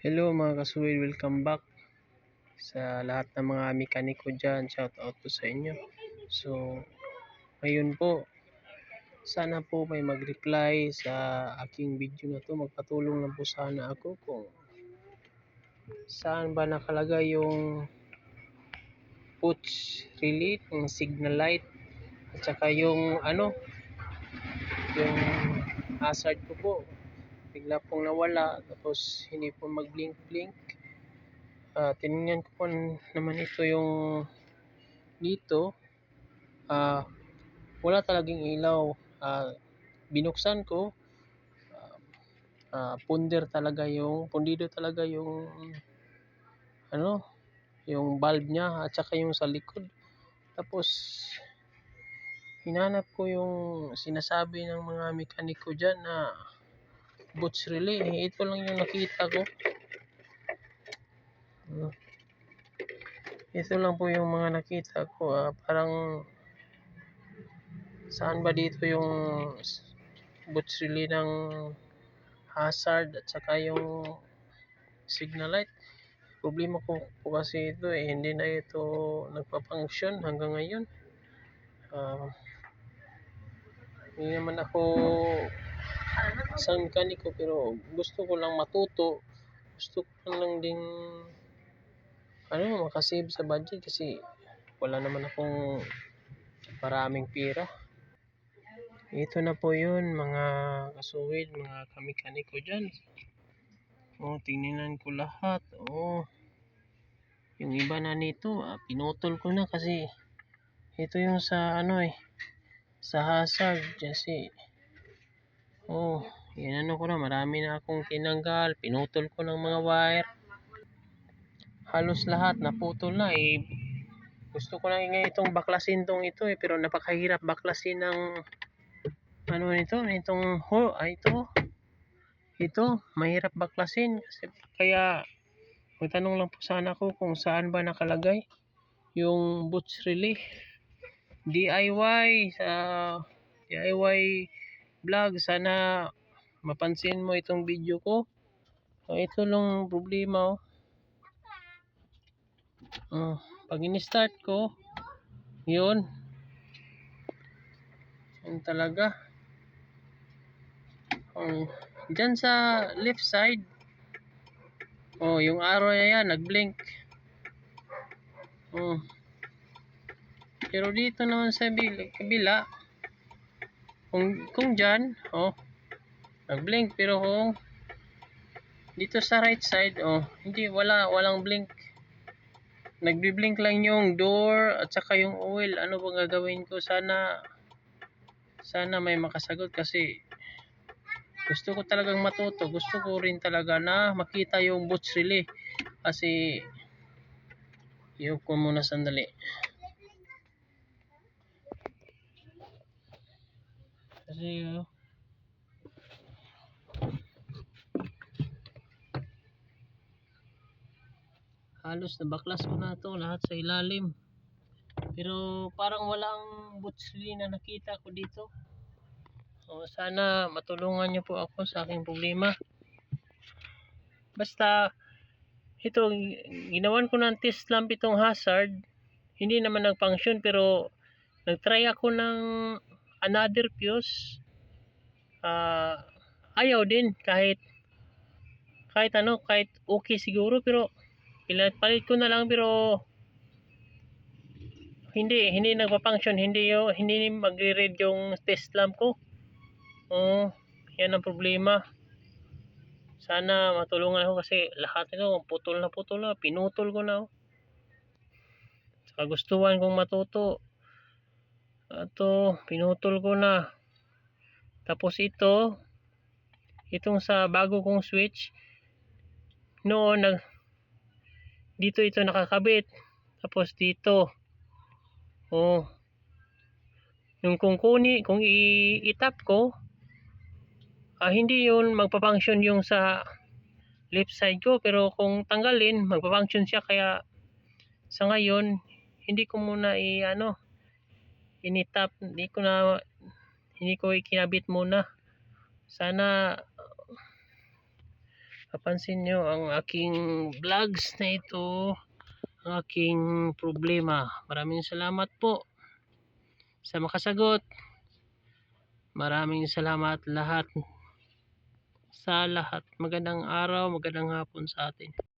Hello mga kasuwid, welcome back sa lahat ng mga mekaniko dyan. Shout out po sa inyo. So, ngayon po, sana po may mag-reply sa aking video na to. Magpatulong lang po sana ako kung saan ba nakalagay yung push relay ng signal light at saka yung yung hazard ko po. Bigla pong nawala tapos hindi po mag-blink-blink. Tinignan ko po naman ito yung dito. Wala talagang ilaw. Binuksan ko, pundido talaga yung ano, yung bulb niya at saka yung sa likod. Tapos hinanap ko yung sinasabi ng mga mekaniko diyan na boots relay. Ito lang yung nakita ko. Ito lang po yung mga nakita ko. Parang saan ba dito yung boots relay ng hazard at saka yung signal light. Problema ko po kasi ito hindi na ito nagpa-function hanggang ngayon. Hindi naman ako isang mekaniko pero gusto ko lang matuto. Gusto ko lang ding makasave sa budget kasi wala naman akong maraming pera. Ito na po yun mga kasuwid, mga kamekaniko dyan. Tingnan ko lahat. Yung iba na nito, pinutol ko na kasi ito yung sa sa hazard kasi ko na, marami na akong tinanggal, pinutol ko ng mga wire. Halos lahat naputol na gusto ko lang itong baklasin ito pero napakahirap baklasin ng ito mahirap baklasin kasi kaya magtanong lang po sana ako kung saan ba nakalagay yung boots relay. DIY vlog, sana mapansin mo itong video ko. Ito lang problema pag in-start ko yun talaga dyan sa left side yung arrow na yan nag-blink. Pero dito naman sa kabila kung dyan nag-blink, pero kung dito sa right side hindi, walang blink. Nagbi-blink lang yung door at saka yung oil. Ano bang gagawin ko? Sana may makasagot kasi gusto ko talagang matuto. Gusto ko rin talaga na makita yung boots relay kasi i-off ko muna sandali. Kasi halos nabaklas ko na to lahat sa ilalim. Pero parang walang boots relay na nakita ko dito. Sana matulungan niyo po ako sa aking problema. Basta ito, ginawan ko ng test lamp itong hazard. Hindi naman nag-function pero nag-try ako ng another fuse. Ayaw din kahit okay siguro, pero palit ko na lang pero hindi nagpa-function, hindi magre-read yung test lamp ko. Yan ang problema. Sana matulungan ako kasi lahat ito putol na, pinutol ko na. Kagustuhan kong matuto. Pinutol ko na. Tapos itong sa bago kong switch noon dito ito nakakabit. Tapos dito kung i-tap ko hindi yun magpa-function yung sa left side ko, pero kung tanggalin magpa-function siya. Kaya sa ngayon hindi ko muna ini-tap, hindi ko ikinabit muna. Sana papansin nyo ang aking vlogs na ito, ang aking problema. Maraming salamat po sa makasagot. Maraming salamat lahat sa lahat. Magandang araw, magandang hapon sa atin.